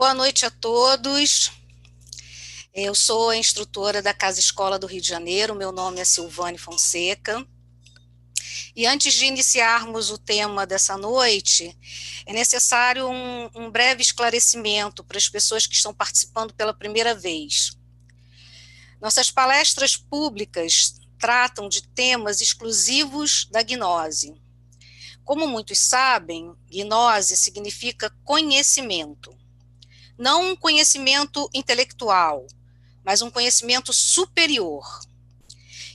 Boa noite a todos. Eu sou a instrutora da Casa Escola do Rio de Janeiro, meu nome é Silvane Fonseca. E antes de iniciarmos o tema dessa noite, é necessário um breve esclarecimento para as pessoas que estão participando pela primeira vez. Nossas palestras públicas tratam de temas exclusivos da gnose. Como muitos sabem, gnose significa conhecimento. Não um conhecimento intelectual, mas um conhecimento superior.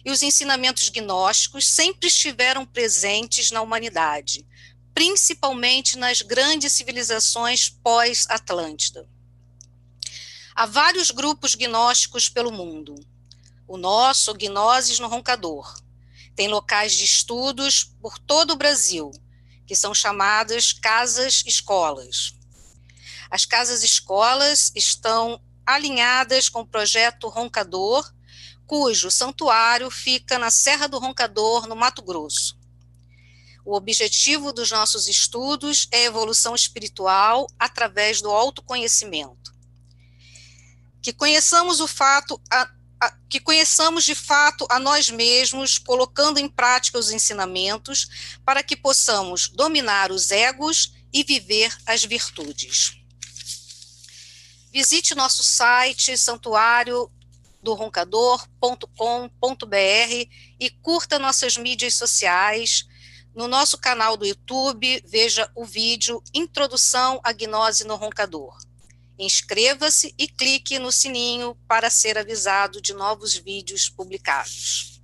E os ensinamentos gnósticos sempre estiveram presentes na humanidade, principalmente nas grandes civilizações pós-Atlântida. Há vários grupos gnósticos pelo mundo. O nosso, Gnoses no Roncador, tem locais de estudos por todo o Brasil, que são chamadas casas-escolas. As casas-escolas estão alinhadas com o projeto Roncador, cujo santuário fica na Serra do Roncador, no Mato Grosso. O objetivo dos nossos estudos é a evolução espiritual através do autoconhecimento. Que conheçamos de fato a nós mesmos, colocando em prática os ensinamentos, para que possamos dominar os egos e viver as virtudes. Visite nosso site santuariodoRoncador.com.br e curta nossas mídias sociais. No nosso canal do YouTube, veja o vídeo Introdução à Gnose no Roncador. Inscreva-se e clique no sininho para ser avisado de novos vídeos publicados.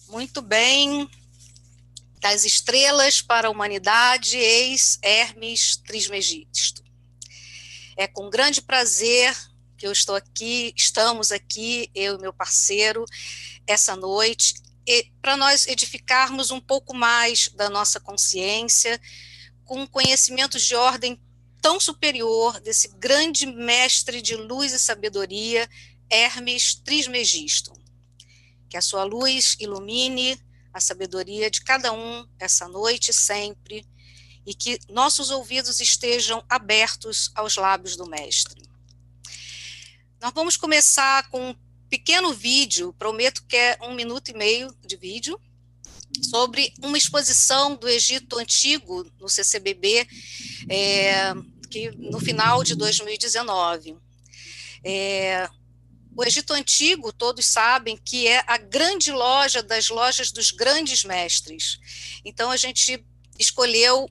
Muito bem. Das estrelas para a humanidade, eis Hermes Trismegisto. É com grande prazer que estamos aqui, eu e meu parceiro, essa noite, para nós edificarmos um pouco mais da nossa consciência, com conhecimentos de ordem tão superior desse grande mestre de luz e sabedoria, Hermes Trismegisto. Que a sua luz ilumine a sabedoria de cada um essa noite e sempre, e que nossos ouvidos estejam abertos aos lábios do mestre. Nós vamos começar com um pequeno vídeo, prometo que é 1 minuto e meio de vídeo, sobre uma exposição do Egito Antigo, no CCBB, que no final de 2019. O Egito Antigo, todos sabem que é a grande loja das lojas dos grandes mestres. Então, a gente escolheu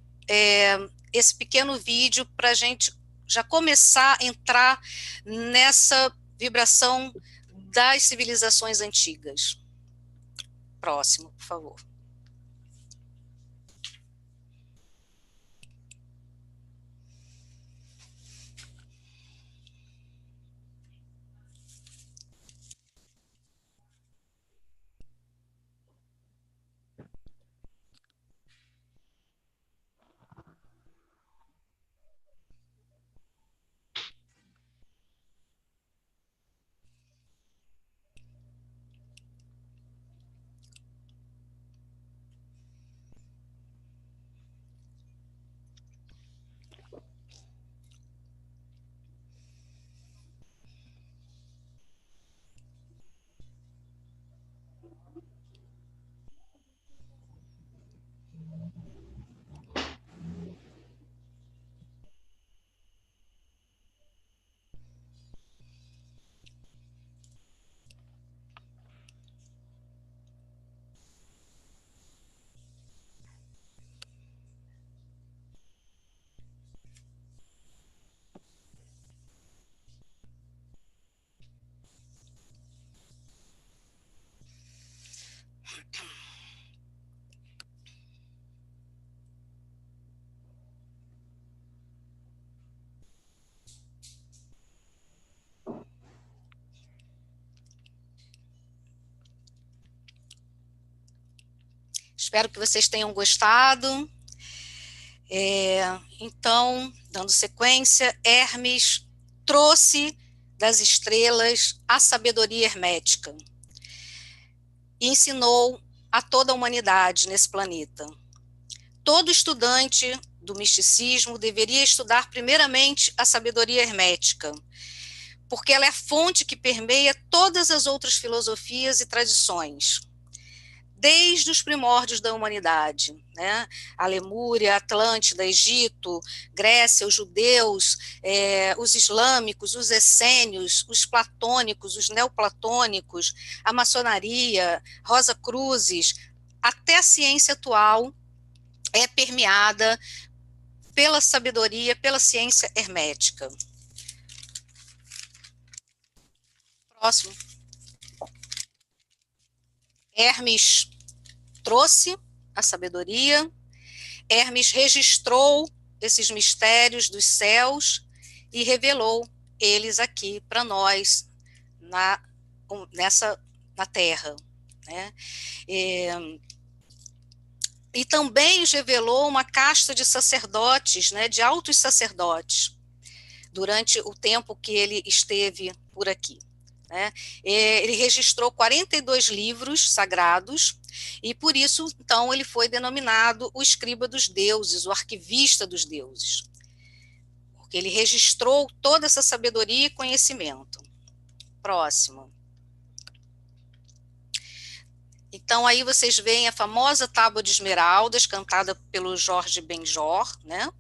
esse pequeno vídeo para a gente já começar a entrar nessa vibração das civilizações antigas. Próximo, por favor. Espero que vocês tenham gostado. Então, dando sequência, Hermes trouxe das estrelas a sabedoria hermética e ensinou a toda a humanidade nesse planeta. Todo estudante do misticismo deveria estudar primeiramente a sabedoria hermética, porque ela é a fonte que permeia todas as outras filosofias e tradições, desde os primórdios da humanidade, né? A Lemúria, Atlântida, Egito, Grécia, os judeus, os islâmicos, os essênios, os platônicos, os neoplatônicos, a maçonaria, Rosa Cruzes, até a ciência atual é permeada pela sabedoria, pela ciência hermética. Próximo. Hermes trouxe a sabedoria, Hermes registrou esses mistérios dos céus e revelou eles aqui para nós, na Terra, né? E também os revelou uma casta de sacerdotes, né, de altos sacerdotes, durante o tempo que ele esteve por aqui. Né? Ele registrou 42 livros sagrados, e por isso, então, ele foi denominado o escriba dos deuses, o arquivista dos deuses, porque ele registrou toda essa sabedoria e conhecimento. Próximo. Então, aí vocês veem a famosa Tábua de Esmeraldas, cantada pelo Jorge Benjor, né?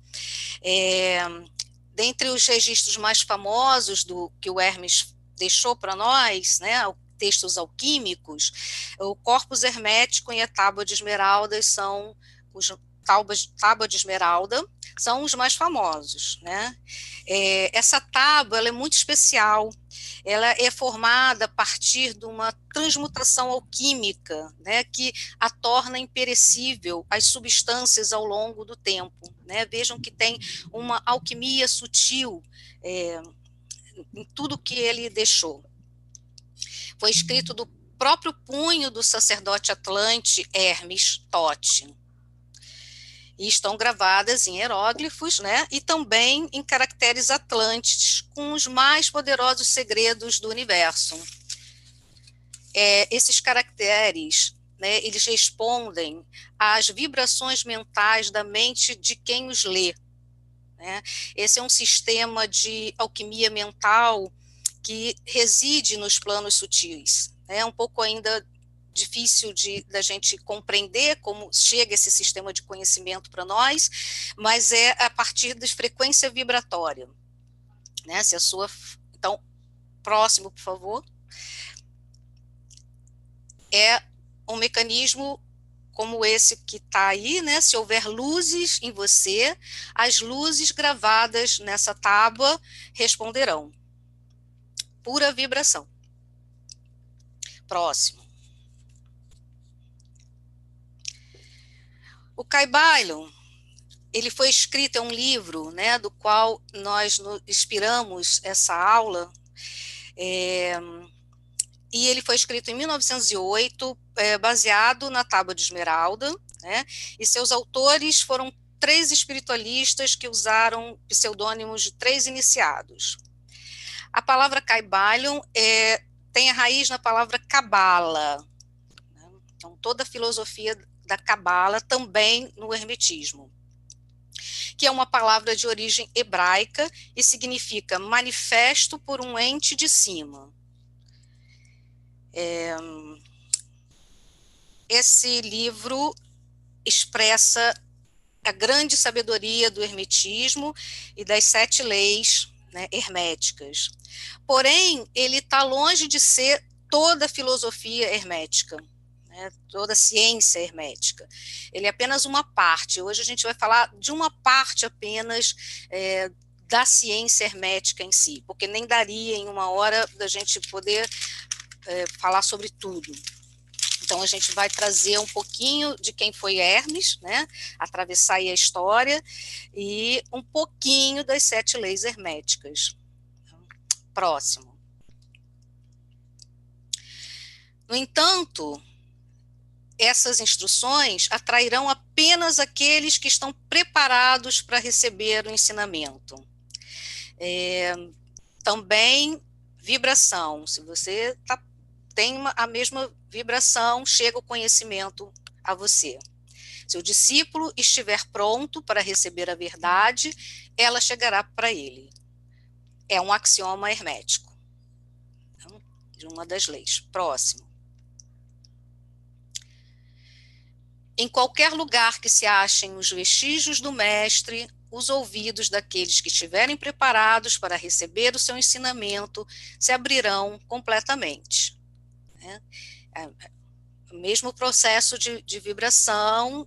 Dentre os registros mais famosos que o Hermes deixou para nós, né, textos alquímicos, o Corpus Hermético e a Tábua de Esmeraldas são Tábua de Esmeralda são os mais famosos, né? Essa tábua, ela é muito especial. Ela é formada a partir de uma transmutação alquímica, né, que a torna imperecível às substâncias ao longo do tempo, né? Vejam que tem uma alquimia sutil em tudo que ele deixou. Foi escrito do próprio punho do sacerdote atlante Hermes Tote. E estão gravadas em hieróglifos, né, e também em caracteres atlantes, com os mais poderosos segredos do universo. Esses caracteres, né, eles respondem às vibrações mentais da mente de quem os lê. Né? Esse é um sistema de alquimia mental que reside nos planos sutis. É um pouco ainda difícil da gente compreender como chega esse sistema de conhecimento para nós, mas é a partir da frequência vibratória. Né? Se a sua... Então, próximo, por favor. É um mecanismo como esse que está aí, né? Se houver luzes em você, as luzes gravadas nessa tábua responderão. Pura vibração. Próximo. O Kybalion, ele foi escrito, é um livro, né, do qual nós inspiramos essa aula, e ele foi escrito em 1908, baseado na Tábua de Esmeralda, né, e seus autores foram 3 espiritualistas que usaram pseudônimos de 3 iniciados. A palavra Kybalion tem a raiz na palavra Cabala, né? Então toda a filosofia da Cabala também no hermetismo, que é uma palavra de origem hebraica e significa manifesto por um ente de cima. Esse livro expressa a grande sabedoria do hermetismo e das 7 leis, né, herméticas. Porém, ele está longe de ser toda a filosofia hermética, né, toda a ciência hermética. Ele é apenas uma parte. Hoje a gente vai falar de uma parte apenas da ciência hermética em si, porque nem daria em uma hora da gente poder falar sobre tudo. Então, a gente vai trazer um pouquinho de quem foi Hermes, né, atravessar aí a história, e um pouquinho das 7 leis herméticas. Próximo. No entanto, essas instruções atrairão apenas aqueles que estão preparados para receber o ensinamento. Também, vibração. Se você tem a mesma vibração, chega o conhecimento a você. Se o discípulo estiver pronto para receber a verdade, ela chegará para ele. É um axioma hermético, de uma das leis. Próximo. Em qualquer lugar que se achem os vestígios do mestre, os ouvidos daqueles que estiverem preparados para receber o seu ensinamento se abrirão completamente. O mesmo processo de vibração,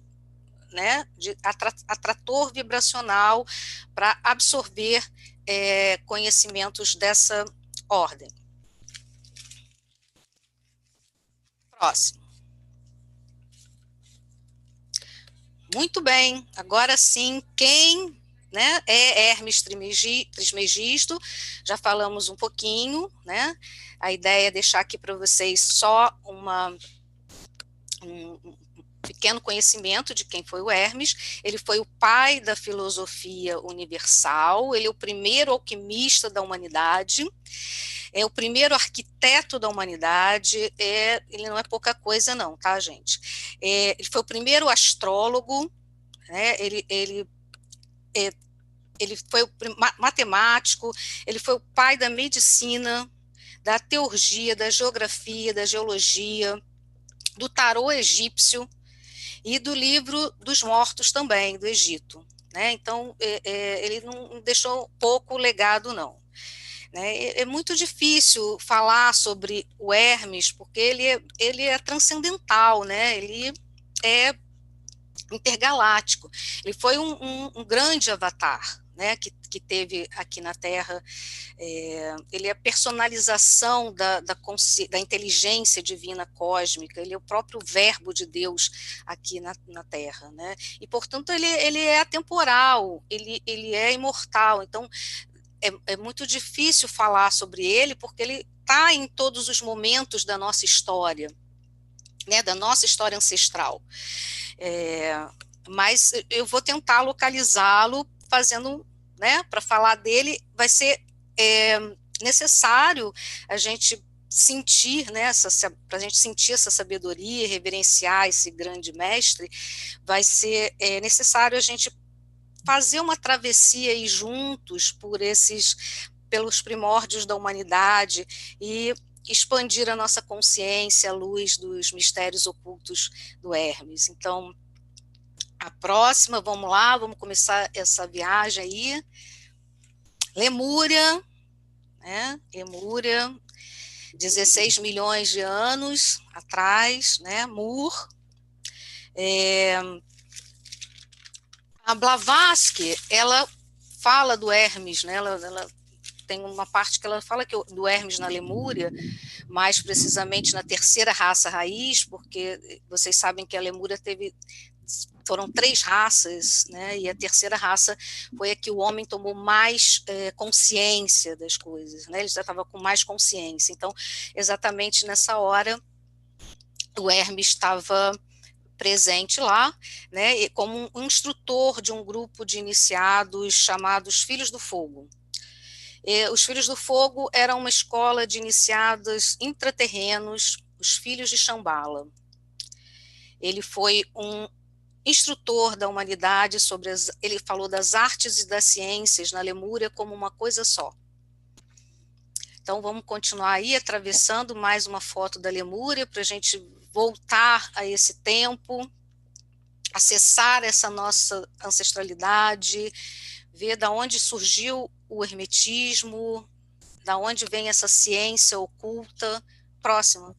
né, de atrator vibracional para absorver conhecimentos dessa ordem. Próximo. Muito bem, agora sim, quem, né, é Hermes Trismegisto, já falamos um pouquinho, né, a ideia é deixar aqui para vocês só um pequeno conhecimento de quem foi o Hermes. Ele foi o pai da filosofia universal, ele é o primeiro alquimista da humanidade, é o primeiro arquiteto da humanidade, ele não é pouca coisa não, tá, gente? Ele foi o primeiro astrólogo, né? Ele foi o matemático, ele foi o pai da medicina, da teurgia, da geografia, da geologia, do tarô egípcio e do livro dos mortos também, do Egito, né? Então, ele não deixou pouco legado, não. É muito difícil falar sobre o Hermes, porque ele é transcendental, né? Ele é intergaláctico. Ele foi um grande avatar, né, que teve aqui na Terra. Ele é a personalização da inteligência divina cósmica, ele é o próprio verbo de Deus aqui na Terra, né? E, portanto, ele é atemporal, ele é imortal. Então, é muito difícil falar sobre ele, porque ele está em todos os momentos da nossa história, né, da nossa história ancestral. Mas eu vou tentar localizá-lo fazendo, né, para falar dele, vai ser necessário a gente sentir, né, para a gente sentir essa sabedoria, reverenciar esse grande mestre, vai ser necessário a gente fazer uma travessia aí juntos pelos primórdios da humanidade e expandir a nossa consciência à luz dos mistérios ocultos do Hermes. Então, a próxima, vamos lá, vamos começar essa viagem aí. Lemúria, né? Lemúria, 16 milhões de anos atrás, né? Mur. A Blavatsky, ela fala do Hermes, né? Ela tem uma parte que ela fala do Hermes na Lemúria, mais precisamente na terceira raça raiz, porque vocês sabem que a Lemúria foram 3 raças, né? E a terceira raça foi a que o homem tomou mais consciência das coisas, né? Ele já estava com mais consciência. Então, exatamente nessa hora, o Hermes estava presente lá, né, como um instrutor de um grupo de iniciados chamados Filhos do Fogo. Os Filhos do Fogo eram uma escola de iniciados intraterrenos, os Filhos de Shambhala. Ele foi um instrutor da humanidade ele falou das artes e das ciências na Lemúria como uma coisa só. Então vamos continuar aí atravessando mais uma foto da Lemúria para a gente voltar a esse tempo, acessar essa nossa ancestralidade, ver da onde surgiu o hermetismo, da onde vem essa ciência oculta. Próxima.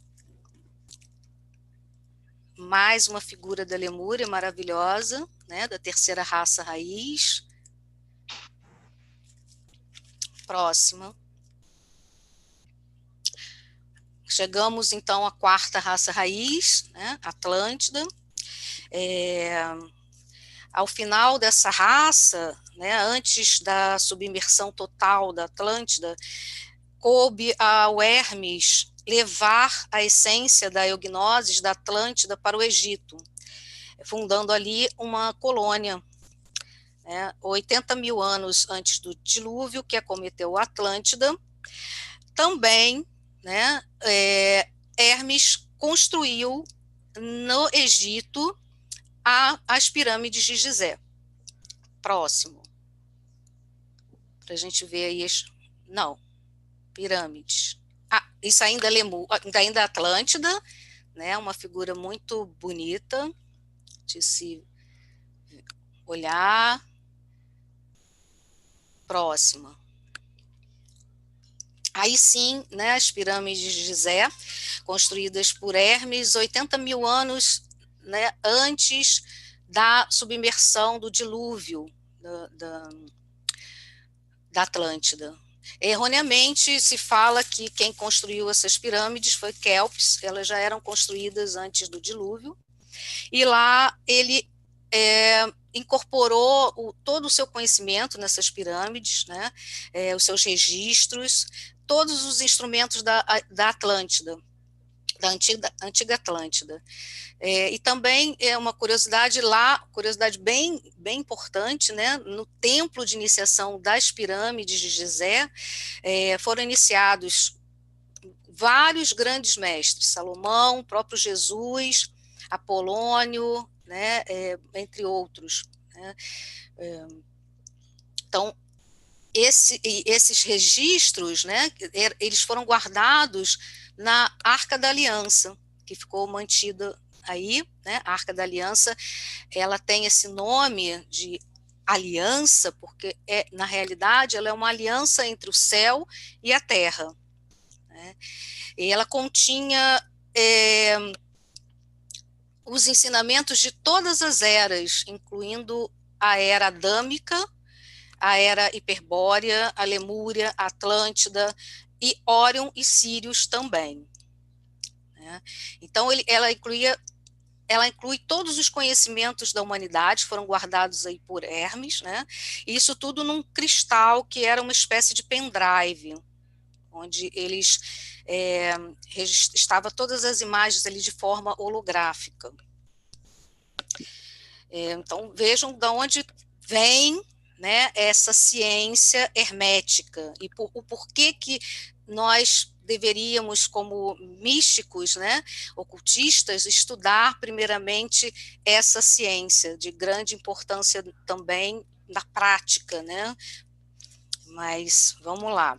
Mais uma figura da Lemúria maravilhosa, né, da terceira raça raiz. Próxima. Chegamos, então, à quarta raça raiz, né, Atlântida. Ao final dessa raça, né, antes da submersão total da Atlântida, coube ao Hermes levar a essência da eugnosis da Atlântida para o Egito, fundando ali uma colônia, né, 80 mil anos antes do dilúvio que acometeu a Atlântida. Também, né, Hermes construiu no Egito às pirâmides de Gizé. Próximo. Para a gente ver aí. Não, pirâmides. Isso ainda é ainda Atlântida, né? Uma figura muito bonita de se olhar. Próxima. Aí sim, né, as pirâmides de Gizé, construídas por Hermes 80 mil anos, né, antes da submersão do dilúvio da Atlântida. Erroneamente se fala que quem construiu essas pirâmides foi Kelps, elas já eram construídas antes do dilúvio, e lá ele incorporou todo o seu conhecimento nessas pirâmides, né, os seus registros, todos os instrumentos da Atlântida, da antiga Atlântida. E também é uma curiosidade lá, curiosidade bem importante, né, no templo de iniciação das pirâmides de Gizé, foram iniciados vários grandes mestres, Salomão, o próprio Jesus, Apolônio, né, entre outros, né. Então, esses registros, né, eles foram guardados na Arca da Aliança, que ficou mantida aí, né. A Arca da Aliança, ela tem esse nome de aliança, porque na realidade ela é uma aliança entre o céu e a terra, né. E ela continha os ensinamentos de todas as eras, incluindo a era adâmica, a era hiperbórea, a Lemúria, a Atlântida, e Órion e Sírios também, né? Então, ela inclui todos os conhecimentos da humanidade, foram guardados aí por Hermes, né? E isso tudo num cristal que era uma espécie de pendrive, onde eles estava todas as imagens ali de forma holográfica. Então, vejam de onde vem, né, essa ciência hermética e o porquê que nós deveríamos, como místicos, né, ocultistas, estudar primeiramente essa ciência de grande importância também na prática, né? Mas vamos lá.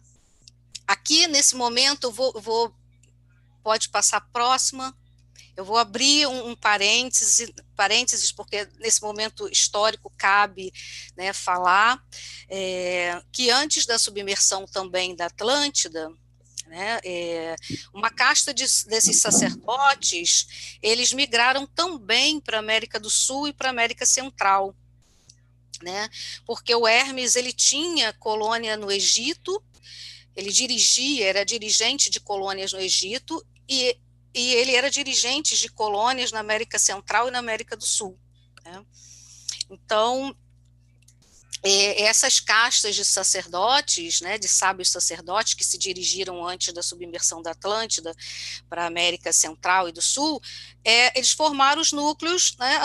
Aqui nesse momento eu pode passar a próxima. Eu vou abrir um parênteses, porque nesse momento histórico cabe, né, falar que antes da submersão também da Atlântida, né, uma casta desses sacerdotes, eles migraram também para a América do Sul e para a América Central, né, porque o Hermes ele tinha colônia no Egito, ele era dirigente de colônias no Egito, e ele era dirigente de colônias na América Central e na América do Sul, né? Então, essas castas de sacerdotes, né, de sábios sacerdotes que se dirigiram antes da submersão da Atlântida para a América Central e do Sul, eles formaram os núcleos, né,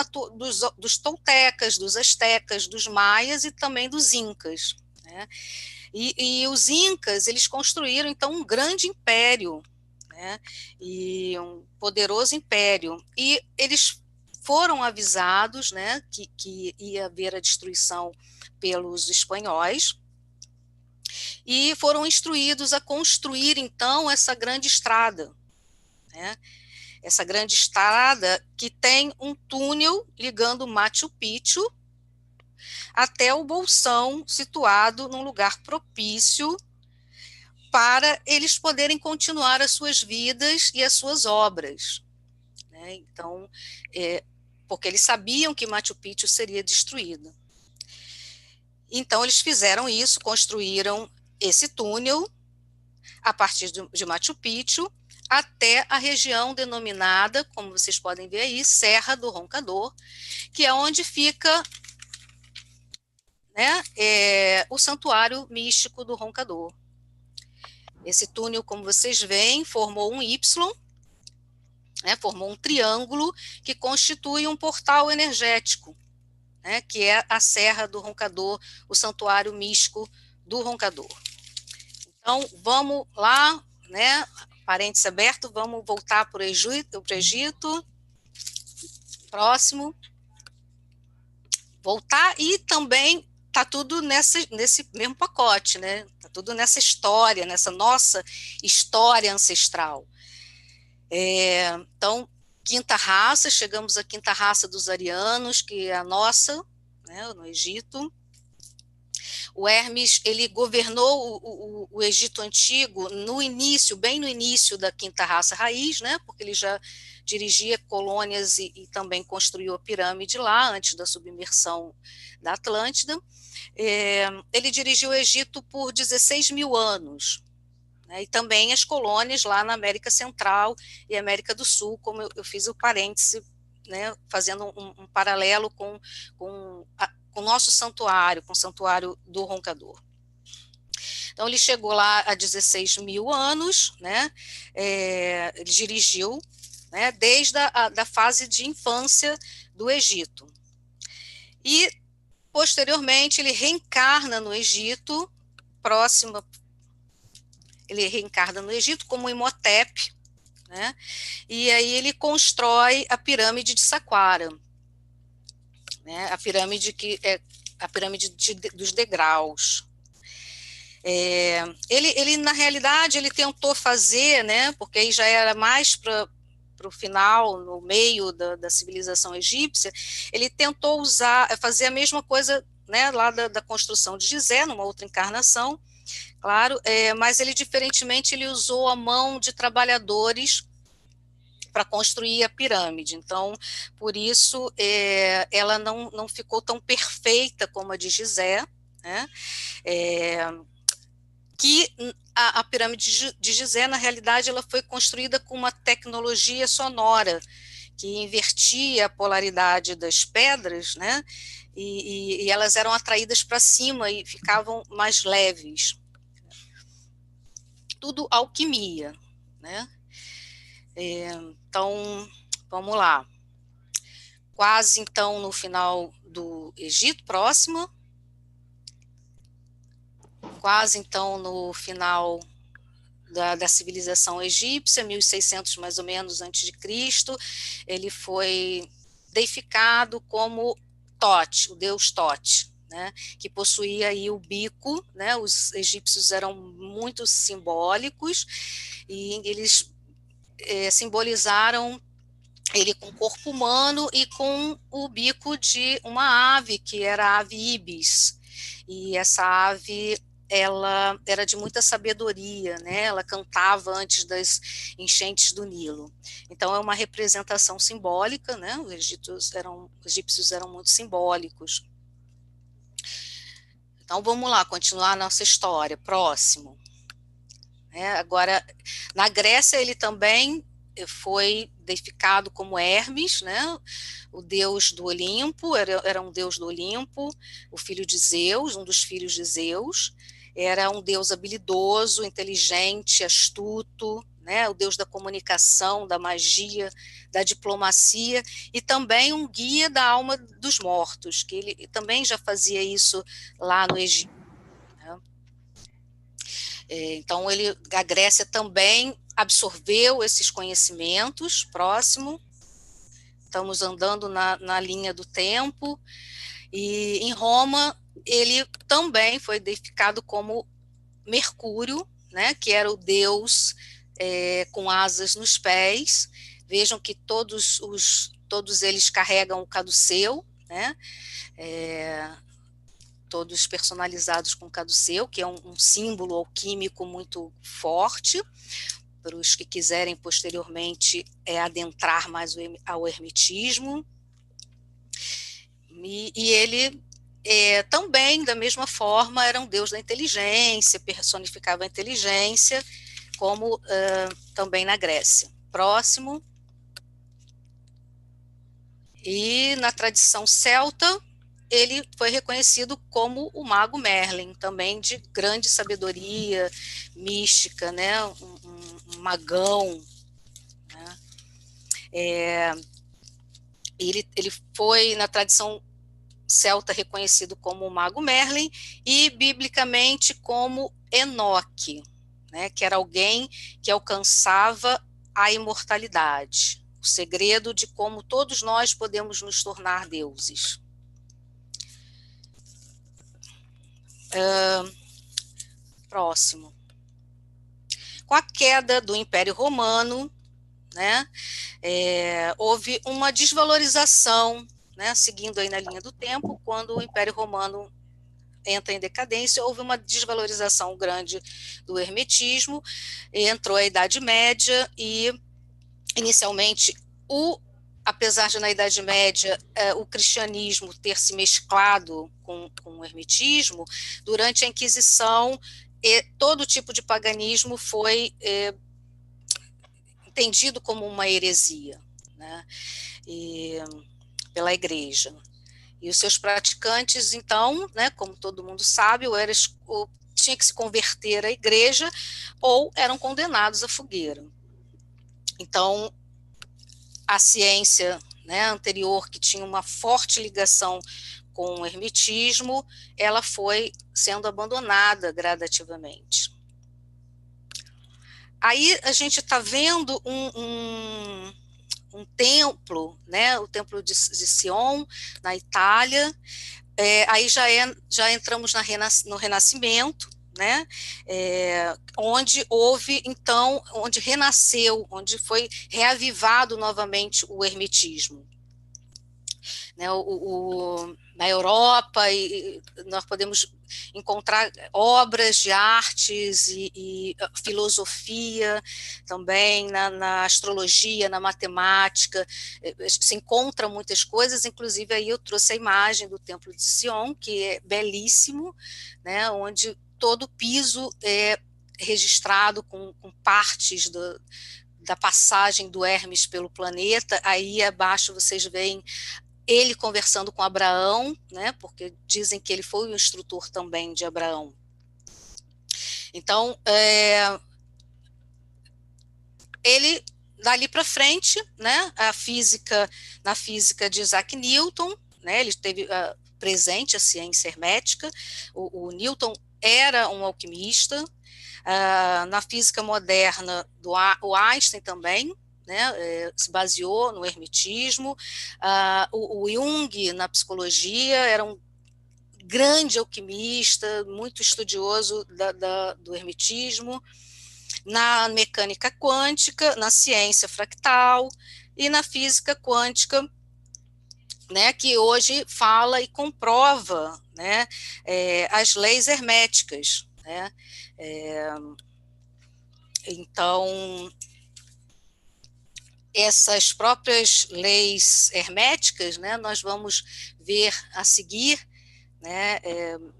dos toltecas, dos astecas, dos maias e também dos incas, né? E os incas, eles construíram, então, um grande império, né, e um poderoso império. E eles foram avisados, né, que ia haver a destruição pelos espanhóis, e foram instruídos a construir, então, essa grande estrada, né, essa grande estrada que tem um túnel ligando Machu Picchu até o Bolsão, situado num lugar propício para eles poderem continuar as suas vidas e as suas obras, né? Então, porque eles sabiam que Machu Picchu seria destruído. Então, eles fizeram isso, construíram esse túnel a partir de Machu Picchu até a região denominada, como vocês podem ver aí, Serra do Roncador, que é onde fica, né, o santuário místico do Roncador. Esse túnel, como vocês veem, formou um Y, né, formou um triângulo que constitui um portal energético, né, que é a Serra do Roncador, o santuário místico do Roncador. Então, vamos lá, né, parênteses aberto, vamos voltar para o Egito. Próximo. voltar, e também está tudo nesse mesmo pacote, né? Está tudo nessa história, nessa nossa história ancestral. Então, quinta raça, chegamos à quinta raça dos arianos, que é a nossa, né, no Egito. O Hermes, ele governou o Egito Antigo no início, bem no início da quinta raça raiz, né, porque ele já dirigia colônias e também construiu a pirâmide lá, antes da submersão da Atlântida. Ele dirigiu o Egito por 16 mil anos, né, e também as colônias lá na América Central e América do Sul, como eu fiz o parêntese, né, fazendo um paralelo com o nosso santuário, com o santuário do Roncador. Então, ele chegou lá há 16 mil anos, né, ele dirigiu, né, desde a fase de infância do Egito. E, posteriormente, ele reencarna no Egito, ele reencarna no Egito como Imhotep, né, e aí ele constrói a pirâmide de Saqqara, né, a pirâmide que é a pirâmide dos degraus. Ele, na realidade, ele tentou fazer, né, porque aí já era mais para o final, no meio da civilização egípcia, ele tentou fazer a mesma coisa, né, lá da construção de Gizé, numa outra encarnação, claro, mas ele, diferentemente, ele usou a mão de trabalhadores para construir a pirâmide. Então, por isso, ela não ficou tão perfeita como a de Gizé, né, que a pirâmide de Gizé, na realidade, ela foi construída com uma tecnologia sonora, que invertia a polaridade das pedras, né, e elas eram atraídas para cima e ficavam mais leves. Tudo alquimia, né? Então, vamos lá. Quase, então, no final do Egito, próximo. Quase, então, no final da civilização egípcia, 1600 mais ou menos antes de Cristo, ele foi deificado como Tote, o deus Tote, né, que possuía aí o bico, né, os egípcios eram muito simbólicos, e eles simbolizaram ele com o corpo humano e com o bico de uma ave, que era a ave ibis, e essa ave, ela era de muita sabedoria, né? Ela cantava antes das enchentes do Nilo. Então, é uma representação simbólica, né? Os egípcios eram muito simbólicos. Então, vamos lá, continuar a nossa história. Próximo. Agora, na Grécia, ele também foi deificado como Hermes, né? O deus do Olimpo, era um deus do Olimpo, o filho de Zeus, um dos filhos de Zeus, era um deus habilidoso, inteligente, astuto, né? O deus da comunicação, da magia, da diplomacia, e também um guia da alma dos mortos, que ele também já fazia isso lá no Egito. Então, a Grécia também absorveu esses conhecimentos. Próximo. Estamos andando na linha do tempo. E em Roma, ele também foi deificado como Mercúrio, né, que era o deus com asas nos pés. Vejam que todos eles carregam o caduceu, né, todos personalizados com caduceu, que é um símbolo alquímico muito forte, para os que quiserem posteriormente adentrar mais ao hermetismo. E ele também, da mesma forma, era um deus da inteligência, personificava a inteligência, como também na Grécia. Próximo. E na tradição celta, ele foi reconhecido como o mago Merlin, também de grande sabedoria mística, né? Um magão. Né? Ele foi, na tradição celta, reconhecido como o mago Merlin, e biblicamente como Enoque, né? Que era alguém que alcançava a imortalidade, o segredo de como todos nós podemos nos tornar deuses. Próximo. Com a queda do Império Romano, né, houve uma desvalorização, né, seguindo aí na linha do tempo, quando o Império Romano entra em decadência, houve uma desvalorização grande do hermetismo, entrou a Idade Média e, inicialmente, apesar de na Idade Média o cristianismo ter se mesclado com o hermetismo, durante a Inquisição, todo tipo de paganismo foi entendido como uma heresia, né, pela Igreja. E os seus praticantes, então, né, como todo mundo sabe, ou tinha que se converter à Igreja ou eram condenados à fogueira. Então, a ciência, né, anterior, que tinha uma forte ligação com o hermetismo, ela foi sendo abandonada gradativamente. Aí a gente está vendo um templo, né, o templo de Sion, na Itália. Aí já entramos no Renascimento, né, onde houve, então, onde renasceu, onde foi reavivado novamente o hermetismo. Né, na Europa, e nós podemos encontrar obras de artes e filosofia também, na astrologia, na matemática, se encontra muitas coisas, inclusive aí eu trouxe a imagem do Templo de Sion, que é belíssimo, né, onde todo o piso é registrado com partes da passagem do Hermes pelo planeta. Aí abaixo vocês veem ele conversando com Abraão, né, porque dizem que ele foi o instrutor também de Abraão. Então, ele, dali para frente, né, na física de Isaac Newton, né, ele teve presente a ciência hermética, o Newton era um alquimista, na física moderna, o Einstein também, né, se baseou no hermetismo, o Jung, na psicologia, era um grande alquimista, muito estudioso do hermetismo, na mecânica quântica, na ciência fractal e na física quântica, né, que hoje fala e comprova, né, as leis herméticas, né, então, essas próprias leis herméticas, né, nós vamos ver a seguir, né,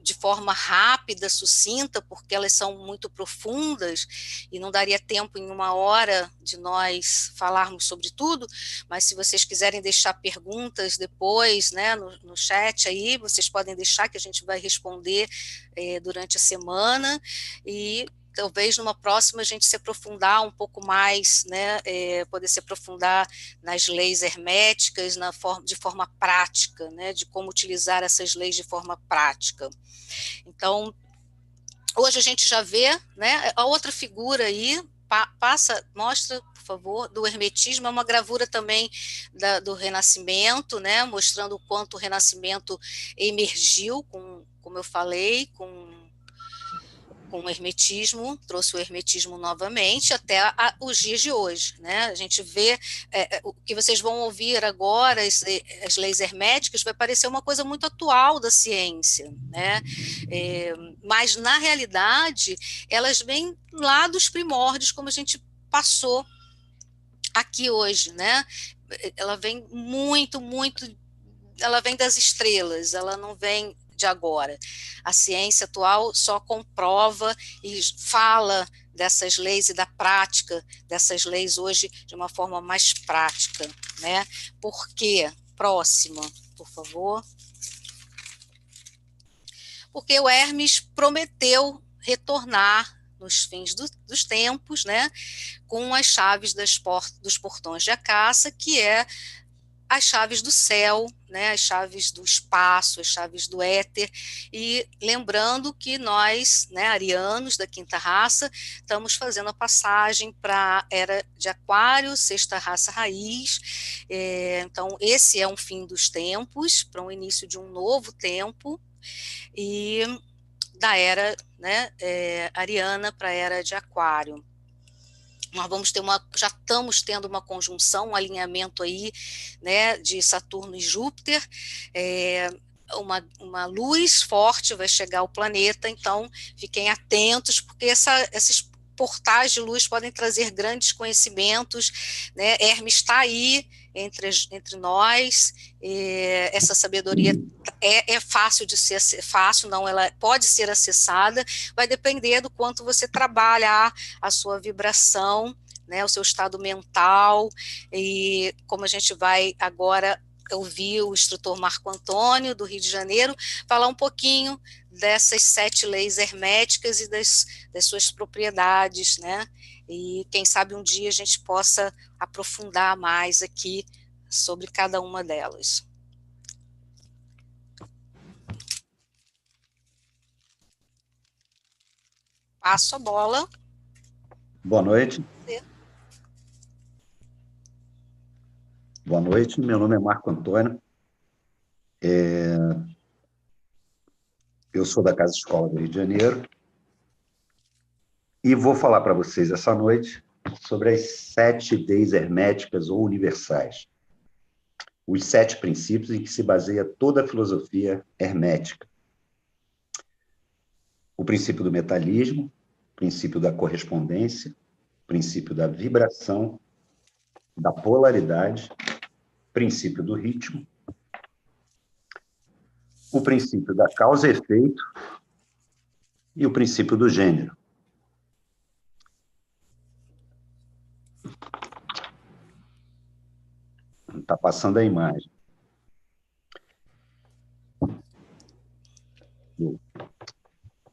de forma rápida, sucinta, porque elas são muito profundas e não daria tempo em uma hora de nós falarmos sobre tudo, mas se vocês quiserem deixar perguntas depois, né, no chat aí, vocês podem deixar que a gente vai responder durante a semana, e talvez numa próxima a gente se aprofundar um pouco mais, né, poder se aprofundar nas leis herméticas de forma prática, né, de como utilizar essas leis de forma prática. Então, hoje a gente já vê, né, a outra figura aí, mostra, por favor, do hermetismo, é uma gravura também do Renascimento, né, mostrando o quanto o Renascimento emergiu, como eu falei, com o hermetismo, trouxe o hermetismo novamente até os dias de hoje, né? A gente vê o que vocês vão ouvir agora, as leis herméticas, vai parecer uma coisa muito atual da ciência, né? Mas, na realidade, elas vêm lá dos primórdios, como a gente passou aqui hoje, né? Ela vem ela vem das estrelas, ela não vem de agora. A ciência atual só comprova e fala dessas leis e da prática dessas leis hoje de uma forma mais prática, né? Por quê? Próxima, por favor. Porque o Hermes prometeu retornar nos fins dos tempos, né, com as chaves dos portões de Acácia, que é as chaves do céu, né, as chaves do espaço, as chaves do éter, e lembrando que nós, né, arianos da quinta raça, estamos fazendo a passagem para a era de Aquário, sexta raça raiz, então esse é um fim dos tempos, para um início de um novo tempo, e da era, né, ariana para a era de Aquário. Nós vamos ter já estamos tendo uma conjunção, um alinhamento aí, né, de Saturno e Júpiter, uma luz forte vai chegar ao planeta, então fiquem atentos, porque esses portais de luz podem trazer grandes conhecimentos, né? Hermes está aí entre nós, essa sabedoria é fácil de ser, fácil não, ela pode ser acessada, vai depender do quanto você trabalha a sua vibração, né, o seu estado mental, e como a gente vai agora ouvir o instrutor Marco Antônio, do Rio de Janeiro, falar um pouquinho dessas 7 leis herméticas e das suas propriedades, né? E quem sabe um dia a gente possa aprofundar mais aqui sobre cada uma delas. Passo a bola. Boa noite. Boa noite, meu nome é Marco Antônio. Eu sou da Casa Escola do Rio de Janeiro e vou falar para vocês essa noite sobre as 7 leis herméticas ou universais, os 7 princípios em que se baseia toda a filosofia hermética. O princípio do metalismo, o princípio da correspondência, o princípio da vibração, da polaridade, o princípio do ritmo, o princípio da causa e efeito e o princípio do gênero. Está passando a imagem.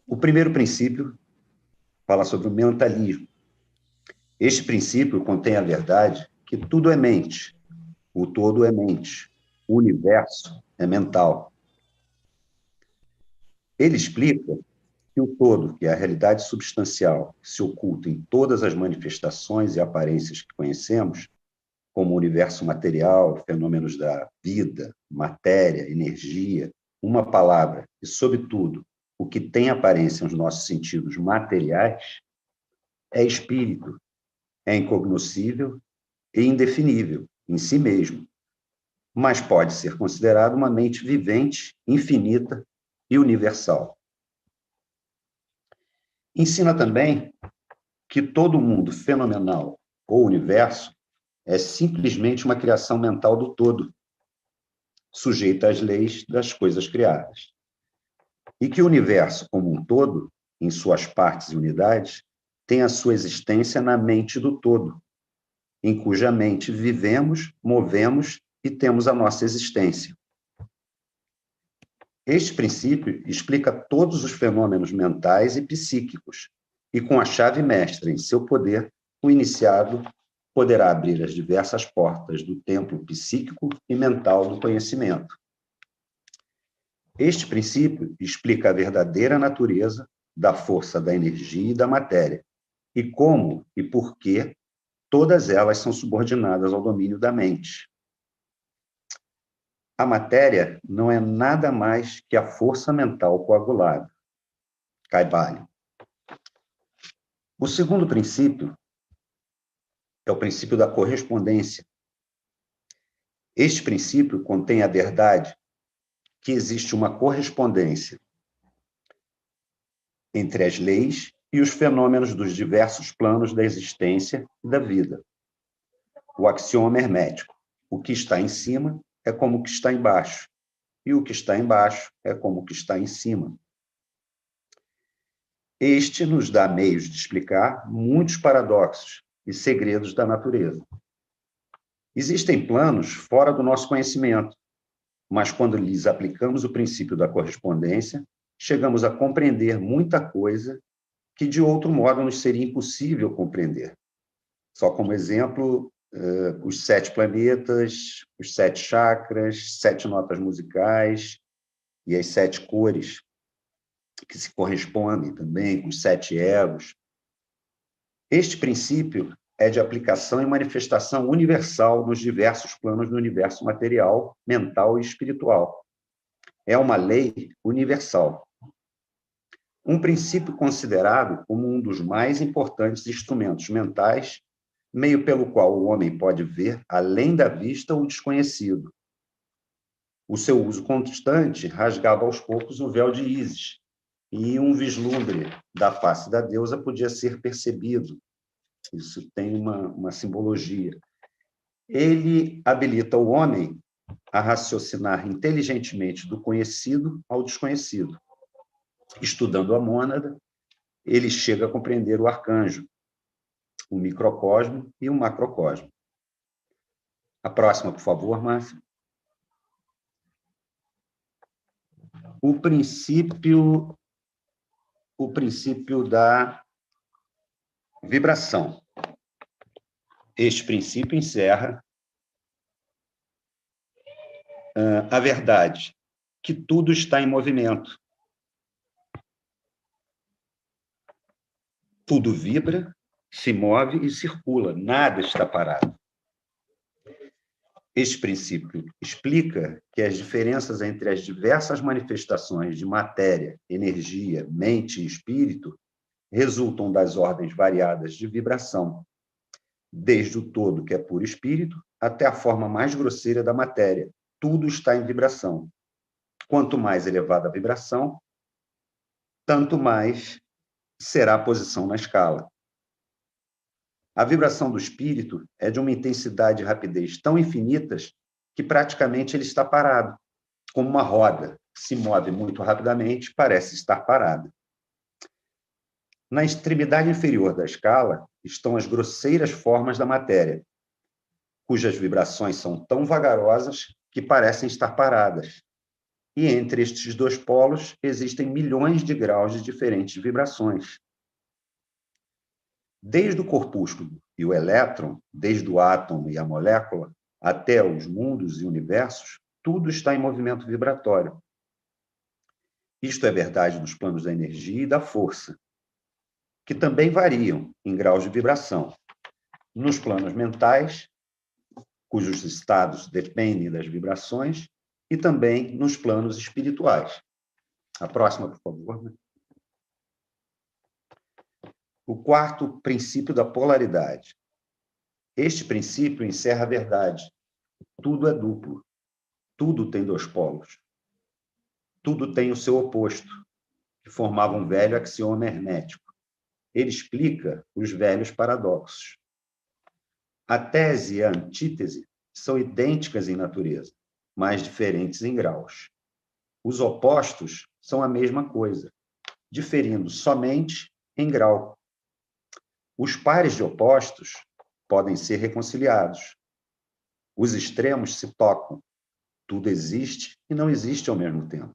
O primeiro princípio fala sobre o mentalismo. Este princípio contém a verdade que tudo é mente, o todo é mente, o universo é mental. Ele explica que o todo, que é a realidade substancial, que se oculta em todas as manifestações e aparências que conhecemos, como o universo material, fenômenos da vida, matéria, energia, uma palavra, e, sobretudo, o que tem aparência nos nossos sentidos materiais, é espírito, é incognoscível e indefinível em si mesmo, mas pode ser considerado uma mente vivente, infinita e universal. Ensina também que todo mundo fenomenal ou universo é simplesmente uma criação mental do todo, sujeita às leis das coisas criadas. E que o universo como um todo, em suas partes e unidades, tem a sua existência na mente do todo, em cuja mente vivemos, movemos e temos a nossa existência. Este princípio explica todos os fenômenos mentais e psíquicos, e com a chave mestra em seu poder, o iniciado poderá abrir as diversas portas do templo psíquico e mental do conhecimento. Este princípio explica a verdadeira natureza da força da energia e da matéria, e como e por que todas elas são subordinadas ao domínio da mente. A matéria não é nada mais que a força mental coagulada. Caibalion. O segundo princípio é o princípio da correspondência. Este princípio contém a verdade que existe uma correspondência entre as leis e os fenômenos dos diversos planos da existência e da vida. O axioma hermético: o que está em cima é como o que está embaixo, e o que está embaixo é como o que está em cima. Este nos dá meios de explicar muitos paradoxos e segredos da natureza. Existem planos fora do nosso conhecimento, mas quando lhes aplicamos o princípio da correspondência, chegamos a compreender muita coisa que de outro modo nos seria impossível compreender. Só como exemplo, os 7 planetas, os 7 chakras, 7 notas musicais e as 7 cores, que se correspondem também com os 7 egos. Este princípio é de aplicação e manifestação universal nos diversos planos do universo material, mental e espiritual. É uma lei universal. Um princípio considerado como um dos mais importantes instrumentos mentais, meio pelo qual o homem pode ver, além da vista, o desconhecido. O seu uso constante rasgava aos poucos o véu de Ísis, e um vislumbre da face da deusa podia ser percebido. Isso tem uma simbologia. Ele habilita o homem a raciocinar inteligentemente do conhecido ao desconhecido. Estudando a mônada, ele chega a compreender o arcanjo, o microcosmo e o macrocosmo. A próxima, por favor, Márcia. O princípio da vibração. Este princípio encerra a verdade, que tudo está em movimento. Tudo vibra, se move e circula, nada está parado. Este princípio explica que as diferenças entre as diversas manifestações de matéria, energia, mente e espírito resultam das ordens variadas de vibração, desde o todo, que é puro espírito, até a forma mais grosseira da matéria. Tudo está em vibração. Quanto mais elevada a vibração, tanto mais será a posição na escala. A vibração do espírito é de uma intensidade e rapidez tão infinitas que praticamente ele está parado, como uma roda que se move muito rapidamente, parece estar parada. Na extremidade inferior da escala estão as grosseiras formas da matéria, cujas vibrações são tão vagarosas que parecem estar paradas. E entre estes dois polos existem milhões de graus de diferentes vibrações. Desde o corpúsculo e o elétron, desde o átomo e a molécula, até os mundos e universos, tudo está em movimento vibratório. Isto é verdade nos planos da energia e da força, que também variam em graus de vibração. Nos planos mentais, cujos estados dependem das vibrações, e também nos planos espirituais. A próxima, por favor. O quarto princípio da polaridade. Este princípio encerra a verdade. Tudo é duplo. Tudo tem dois polos. Tudo tem o seu oposto, que formava um velho axioma hermético. Ele explica os velhos paradoxos. A tese e a antítese são idênticas em natureza, mas diferentes em graus. Os opostos são a mesma coisa, diferindo somente em grau. Os pares de opostos podem ser reconciliados. Os extremos se tocam. Tudo existe e não existe ao mesmo tempo.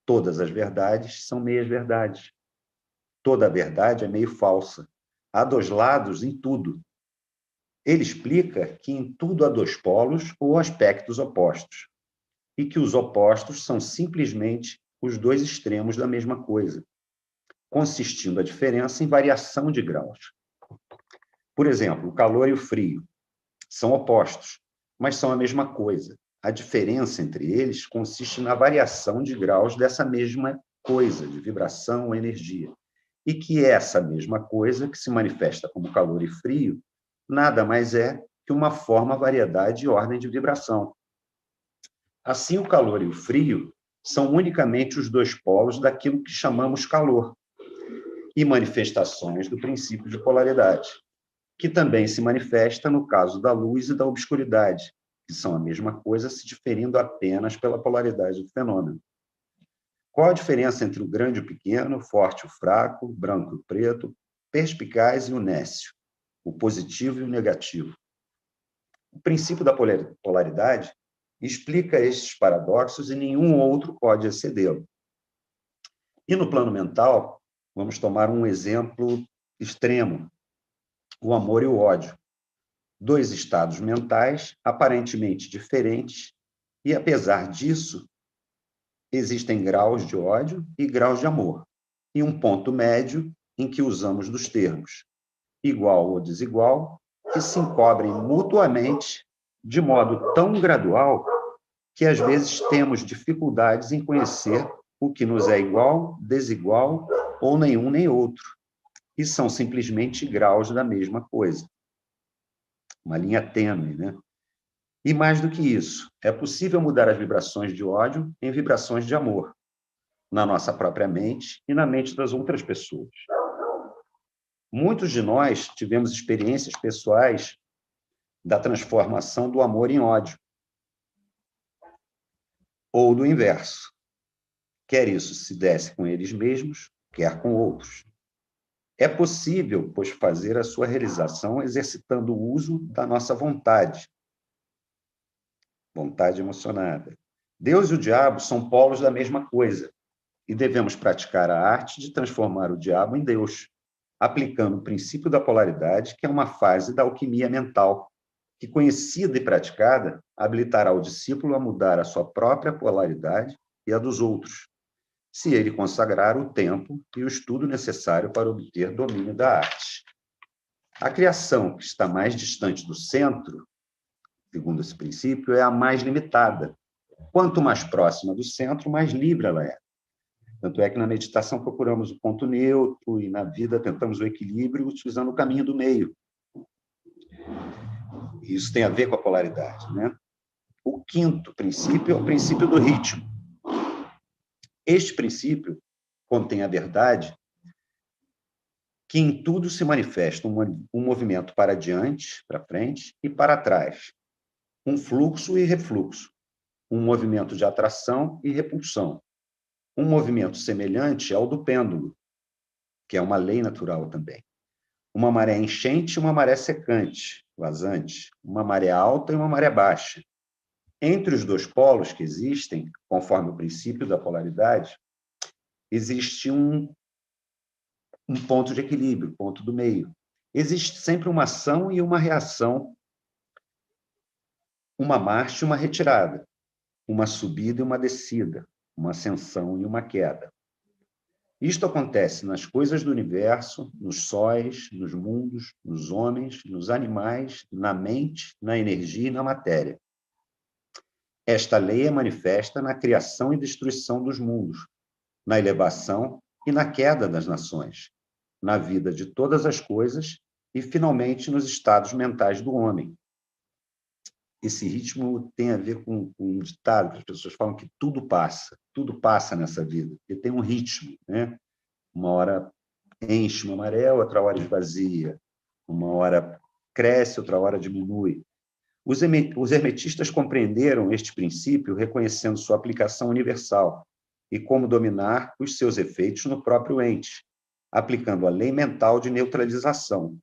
Todas as verdades são meias-verdades. Toda a verdade é meio falsa. Há dois lados em tudo. Ele explica que em tudo há dois polos ou aspectos opostos, e que os opostos são simplesmente os dois extremos da mesma coisa, consistindo a diferença em variação de graus. Por exemplo, o calor e o frio são opostos, mas são a mesma coisa. A diferença entre eles consiste na variação de graus dessa mesma coisa, de vibração ou energia. E que essa mesma coisa, que se manifesta como calor e frio, nada mais é que uma forma, variedade e ordem de vibração. Assim, o calor e o frio são unicamente os dois polos daquilo que chamamos calor, e manifestações do princípio de polaridade, que também se manifesta no caso da luz e da obscuridade, que são a mesma coisa, se diferindo apenas pela polaridade do fenômeno. Qual a diferença entre o grande e o pequeno, o forte e o fraco, o branco e o preto, perspicaz e o nécio, o positivo e o negativo? O princípio da polaridade explica estes paradoxos e nenhum outro pode excedê-lo. E no plano mental, vamos tomar um exemplo extremo, o amor e o ódio. Dois estados mentais aparentemente diferentes e, apesar disso, existem graus de ódio e graus de amor, e um ponto médio em que usamos dos termos igual ou desigual, que se encobrem mutuamente de modo tão gradual que, às vezes, temos dificuldades em conhecer o que nos é igual, desigual ou nenhum nem outro, e são simplesmente graus da mesma coisa. Uma linha tênue, né? E mais do que isso, é possível mudar as vibrações de ódio em vibrações de amor, na nossa própria mente e na mente das outras pessoas. Muitos de nós tivemos experiências pessoais da transformação do amor em ódio, ou do inverso. Quer isso se desse com eles mesmos, quer com outros. É possível, pois, fazer a sua realização exercitando o uso da nossa vontade emocionada. Deus e o diabo são polos da mesma coisa, e devemos praticar a arte de transformar o diabo em Deus, aplicando o princípio da polaridade, que é uma fase da alquimia mental, que, conhecida e praticada, habilitará o discípulo a mudar a sua própria polaridade e a dos outros, se ele consagrar o tempo e o estudo necessário para obter domínio da arte. A criação que está mais distante do centro, segundo esse princípio, é a mais limitada. Quanto mais próxima do centro, mais livre ela é. Tanto é que na meditação procuramos o ponto neutro e na vida tentamos o equilíbrio utilizando o caminho do meio. Isso tem a ver com a polaridade, né? O quinto princípio é o princípio do ritmo. Este princípio contém a verdade que em tudo se manifesta um movimento para diante, para frente, e para trás, um fluxo e refluxo, um movimento de atração e repulsão, um movimento semelhante ao do pêndulo, que é uma lei natural também. Uma maré enchente e uma maré secante, vazante, uma maré alta e uma maré baixa. Entre os dois polos que existem, conforme o princípio da polaridade, existe um ponto de equilíbrio, ponto do meio. Existe sempre uma ação e uma reação, uma marcha e uma retirada, uma subida e uma descida, uma ascensão e uma queda. Isto acontece nas coisas do universo, nos sóis, nos mundos, nos homens, nos animais, na mente, na energia e na matéria. Esta lei é manifesta na criação e destruição dos mundos, na elevação e na queda das nações, na vida de todas as coisas e, finalmente, nos estados mentais do homem. Esse ritmo tem a ver com um ditado que as pessoas falam que tudo passa nessa vida, porque tem um ritmo, né? Uma hora enche uma maré, outra hora esvazia, uma hora cresce, outra hora diminui. Os hermetistas compreenderam este princípio reconhecendo sua aplicação universal e como dominar os seus efeitos no próprio ente, aplicando a lei mental de neutralização.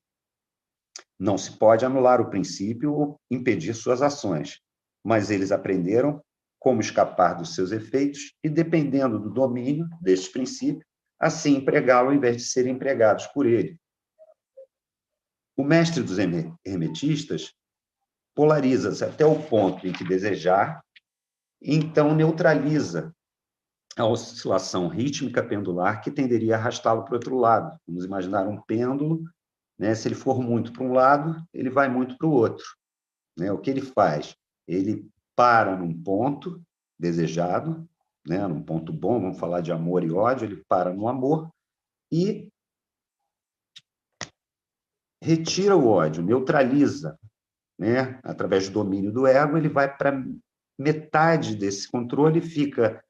Não se pode anular o princípio ou impedir suas ações, mas eles aprenderam como escapar dos seus efeitos e, dependendo do domínio deste princípio, assim empregá-lo ao invés de serem empregados por ele. O mestre dos hermetistas polariza-se até o ponto em que desejar, e então neutraliza a oscilação rítmica pendular que tenderia a arrastá-lo para o outro lado. Vamos imaginar um pêndulo, né? Se ele for muito para um lado, ele vai muito para o outro, né? O que ele faz? Ele para num ponto desejado, né? Num ponto bom, vamos falar de amor e ódio, ele para no amor e retira o ódio, neutraliza, né? Através do domínio do ego, ele vai para metade desse controle e fica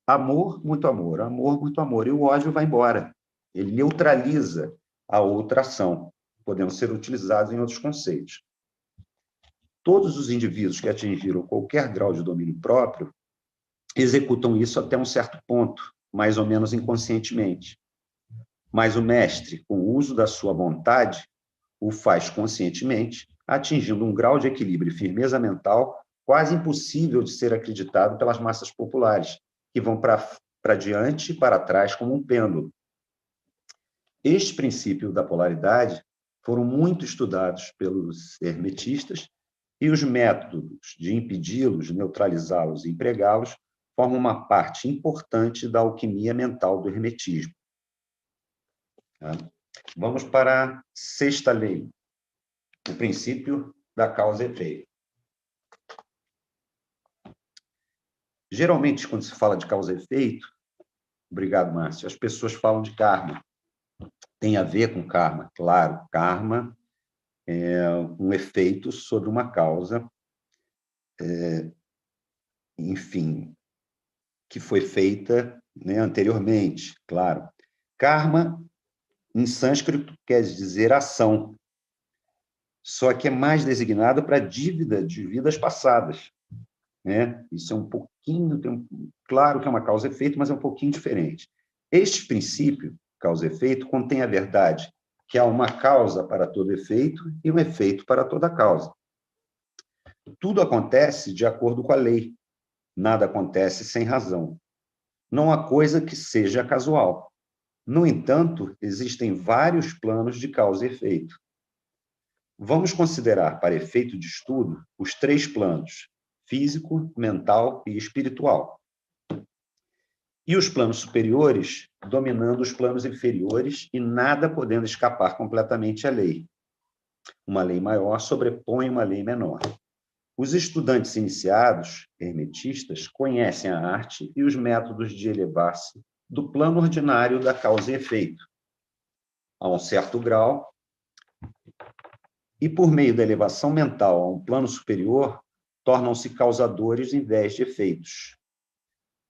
amor, muito amor, amor, muito amor, e o ódio vai embora. Ele neutraliza a outra ação, podendo ser utilizados em outros conceitos. Todos os indivíduos que atingiram qualquer grau de domínio próprio executam isso até um certo ponto, mais ou menos inconscientemente. Mas o mestre, com o uso da sua vontade, o faz conscientemente, atingindo um grau de equilíbrio e firmeza mental quase impossível de ser acreditado pelas massas populares, que vão para diante e para trás como um pêndulo. Este princípio da polaridade foram muito estudados pelos hermetistas e os métodos de impedi-los, neutralizá-los e empregá-los formam uma parte importante da alquimia mental do hermetismo. Vamos para a sexta lei, o princípio da causa e efeito. Geralmente, quando se fala de causa e efeito, obrigado, Márcio, as pessoas falam de karma. Tem a ver com karma, claro. Karma é um efeito sobre uma causa, enfim, que foi feita, né, anteriormente, claro. Karma, em sânscrito, quer dizer ação, só que é mais designado para dívida de vidas passadas, né? Isso é um pouquinho, claro que é uma causa e efeito, mas é um pouquinho diferente. Este princípio, causa e efeito, contém a verdade que há uma causa para todo efeito e um efeito para toda causa. Tudo acontece de acordo com a lei, nada acontece sem razão. Não há coisa que seja casual. No entanto, existem vários planos de causa e efeito. Vamos considerar, para efeito de estudo, os 3 planos: físico, mental e espiritual. E os planos superiores dominando os planos inferiores e nada podendo escapar completamente à lei. Uma lei maior sobrepõe uma lei menor. Os estudantes iniciados, hermetistas, conhecem a arte e os métodos de elevar-se do plano ordinário da causa e efeito, a um certo grau, e, por meio da elevação mental a um plano superior, tornam-se causadores em vez de efeitos.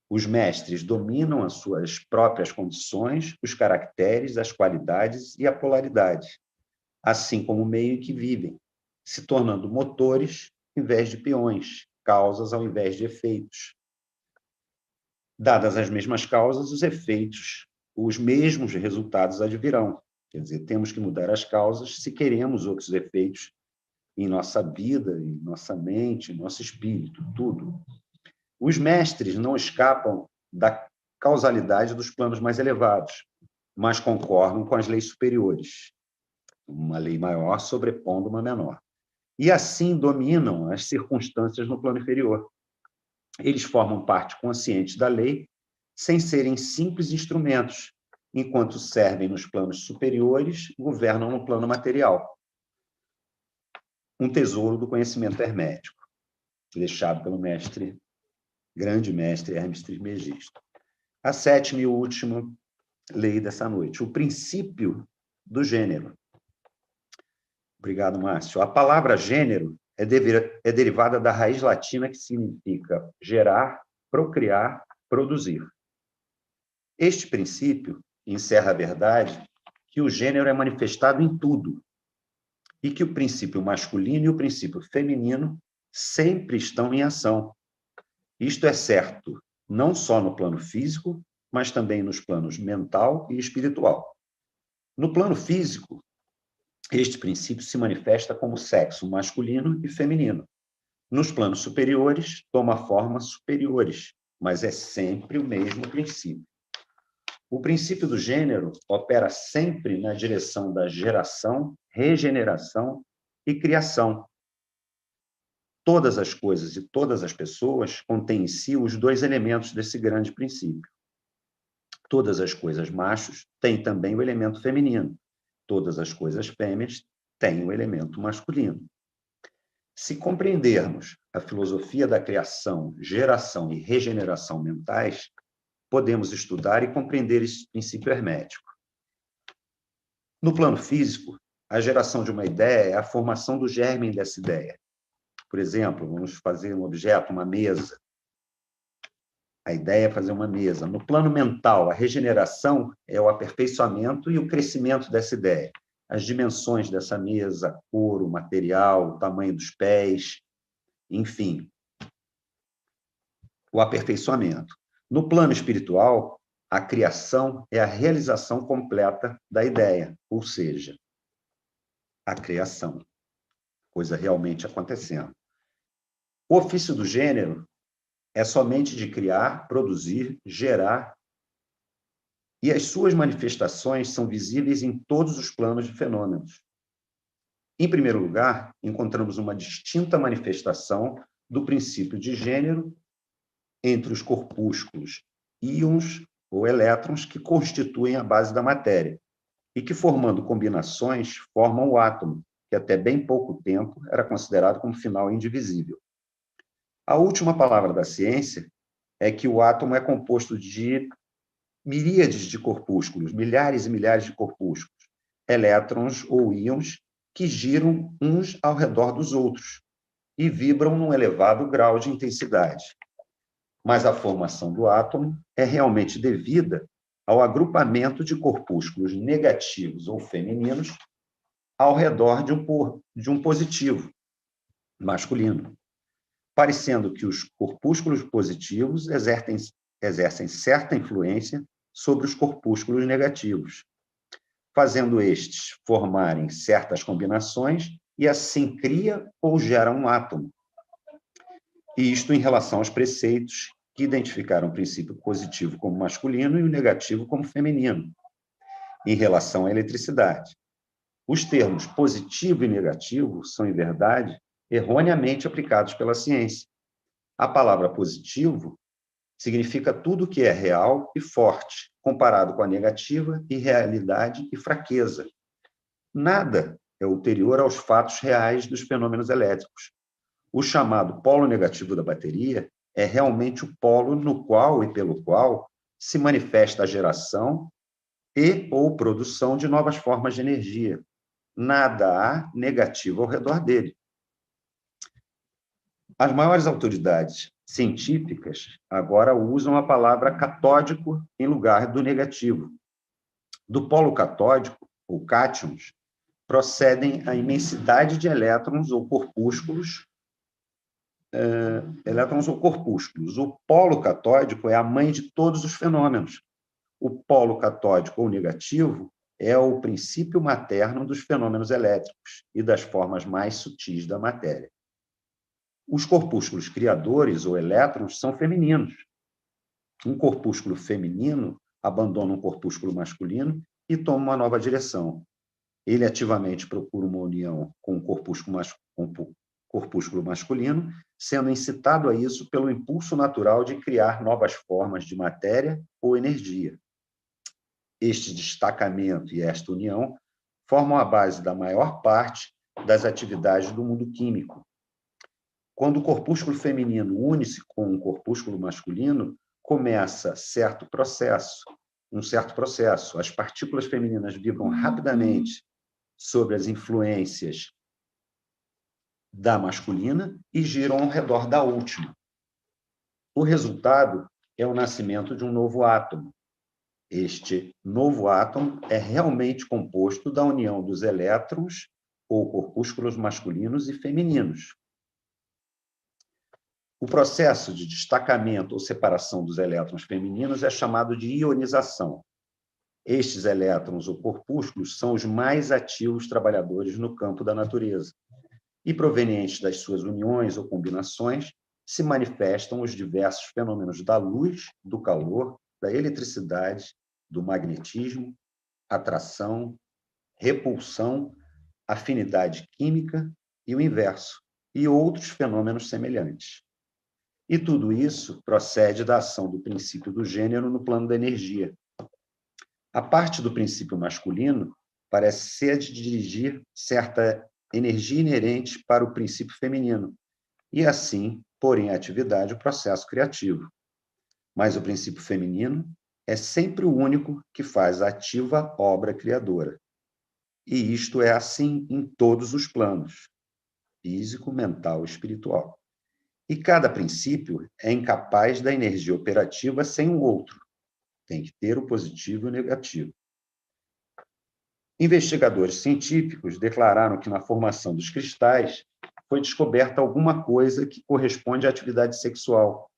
Os mestres dominam as suas próprias condições, os caracteres, as qualidades e a polaridade, assim como o meio em que vivem, se tornando motores em vez de peões, causas ao invés de efeitos. Dadas as mesmas causas, os efeitos, os mesmos resultados advirão. Quer dizer, temos que mudar as causas se queremos outros efeitos em nossa vida, em nossa mente, em nosso espírito, tudo. Os mestres não escapam da causalidade dos planos mais elevados, mas concordam com as leis superiores, uma lei maior sobrepondo uma menor. E assim dominam as circunstâncias no plano inferior. Eles formam parte consciente da lei, sem serem simples instrumentos, enquanto servem nos planos superiores, governam no plano material. Um tesouro do conhecimento hermético, deixado pelo grande mestre Hermes Trismegisto. A 7ª e última lei dessa noite, o princípio do gênero. Obrigado, Márcio. A palavra gênero é derivada da raiz latina que significa gerar, procriar, produzir. Este princípio encerra a verdade que o gênero é manifestado em tudo e que o princípio masculino e o princípio feminino sempre estão em ação. Isto é certo não só no plano físico, mas também nos planos mental e espiritual. No plano físico, este princípio se manifesta como sexo masculino e feminino. Nos planos superiores, toma formas superiores, mas é sempre o mesmo princípio. O princípio do gênero opera sempre na direção da geração, regeneração e criação. Todas as coisas e todas as pessoas contêm em si os 2 elementos desse grande princípio. Todas as coisas machos têm também o elemento feminino. Todas as coisas fêmeas têm o elemento masculino. Se compreendermos a filosofia da criação, geração e regeneração mentais, podemos estudar e compreender esse princípio hermético. No plano físico, a geração de uma ideia é a formação do germe dessa ideia. Por exemplo, vamos fazer um objeto, uma mesa. A ideia é fazer uma mesa. No plano mental, a regeneração é o aperfeiçoamento e o crescimento dessa ideia. As dimensões dessa mesa, a cor, o material, o tamanho dos pés, enfim, o aperfeiçoamento. No plano espiritual, a criação é a realização completa da ideia, ou seja, a criação, coisa realmente acontecendo. O ofício do gênero é somente de criar, produzir, gerar, e as suas manifestações são visíveis em todos os planos de fenômenos. Em primeiro lugar, encontramos uma distinta manifestação do princípio de gênero entre os corpúsculos íons ou elétrons que constituem a base da matéria e que, formando combinações, formam o átomo, que até bem pouco tempo era considerado como final indivisível. A última palavra da ciência é que o átomo é composto de miríades de corpúsculos, milhares e milhares de corpúsculos, elétrons ou íons que giram uns ao redor dos outros e vibram num elevado grau de intensidade. Mas a formação do átomo é realmente devida ao agrupamento de corpúsculos negativos ou femininos ao redor de um positivo masculino, parecendo que os corpúsculos positivos exercem certa influência sobre os corpúsculos negativos, fazendo estes formarem certas combinações e assim cria ou gera um átomo. E isto em relação aos preceitos que identificaram o princípio positivo como masculino e o negativo como feminino, em relação à eletricidade. Os termos positivo e negativo são, em verdade, erroneamente aplicados pela ciência. A palavra positivo significa tudo que é real e forte, comparado com a negativa, irrealidade e fraqueza. Nada é ulterior aos fatos reais dos fenômenos elétricos. O chamado polo negativo da bateria é realmente o polo no qual e pelo qual se manifesta a geração e ou produção de novas formas de energia. Nada há negativo ao redor dele. As maiores autoridades científicas agora usam a palavra catódico em lugar do negativo. Do polo catódico, ou cátions, procedem a imensidade de elétrons ou corpúsculos. O polo catódico é a mãe de todos os fenômenos. O polo catódico ou negativo é o princípio materno dos fenômenos elétricos e das formas mais sutis da matéria. Os corpúsculos criadores, ou elétrons, são femininos. Um corpúsculo feminino abandona um corpúsculo masculino e toma uma nova direção. Ele ativamente procura uma união com o corpúsculo masculino, sendo incitado a isso pelo impulso natural de criar novas formas de matéria ou energia. Este destacamento e esta união formam a base da maior parte das atividades do mundo químico. Quando o corpúsculo feminino une-se com o corpúsculo masculino, começa um certo processo. As partículas femininas vibram rapidamente sobre as influências da masculina e giram ao redor da última. O resultado é o nascimento de um novo átomo. Este novo átomo é realmente composto da união dos elétrons ou corpúsculos masculinos e femininos. O processo de destacamento ou separação dos elétrons femininos é chamado de ionização. Estes elétrons ou corpúsculos são os mais ativos trabalhadores no campo da natureza e, provenientes das suas uniões ou combinações, se manifestam os diversos fenômenos da luz, do calor, da eletricidade, do magnetismo, atração, repulsão, afinidade química e o inverso, e outros fenômenos semelhantes. E tudo isso procede da ação do princípio do gênero no plano da energia. A parte do princípio masculino parece ser de dirigir certa energia inerente para o princípio feminino, e assim pôr em atividade o processo criativo. Mas o princípio feminino é sempre o único que faz a ativa obra criadora. E isto é assim em todos os planos, físico, mental e espiritual. E cada princípio é incapaz da energia operativa sem o outro. Tem que ter o positivo e o negativo. Investigadores científicos declararam que na formação dos cristais foi descoberta alguma coisa que corresponde à atividade sexual,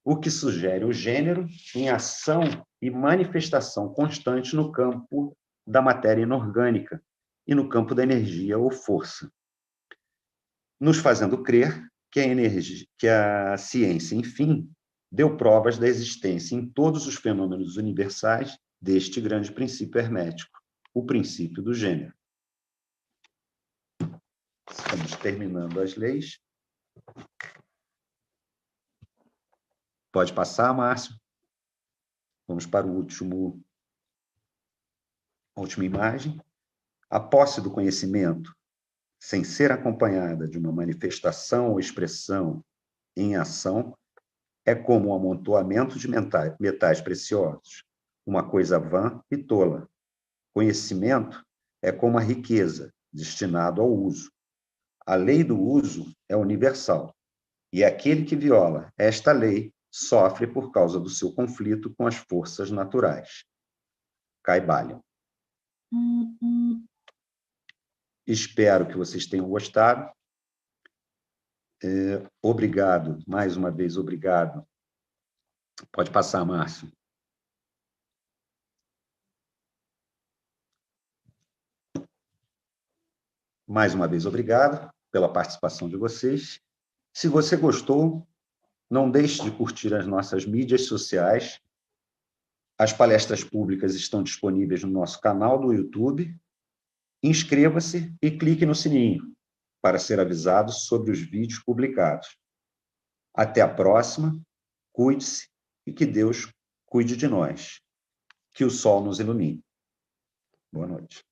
o que sugere o gênero em ação e manifestação constante no campo da matéria inorgânica e no campo da energia ou força, nos fazendo crer que a ciência, enfim, deu provas da existência em todos os fenômenos universais deste grande princípio hermético, o princípio do gênero. Estamos terminando as leis. Pode passar, Márcio. Vamos para a última imagem. A posse do conhecimento, sem ser acompanhada de uma manifestação ou expressão em ação, é como um amontoamento de metais preciosos, uma coisa vã e tola. Conhecimento é como a riqueza, destinado ao uso. A lei do uso é universal, e aquele que viola esta lei sofre por causa do seu conflito com as forças naturais. Caibalion. Espero que vocês tenham gostado. Obrigado, mais uma vez, obrigado. Pode passar, Márcio. Mais uma vez, obrigado pela participação de vocês. Se você gostou, não deixe de curtir as nossas mídias sociais. As palestras públicas estão disponíveis no nosso canal do YouTube. Inscreva-se e clique no sininho para ser avisado sobre os vídeos publicados. Até a próxima, cuide-se e que Deus cuide de nós. Que o sol nos ilumine. Boa noite.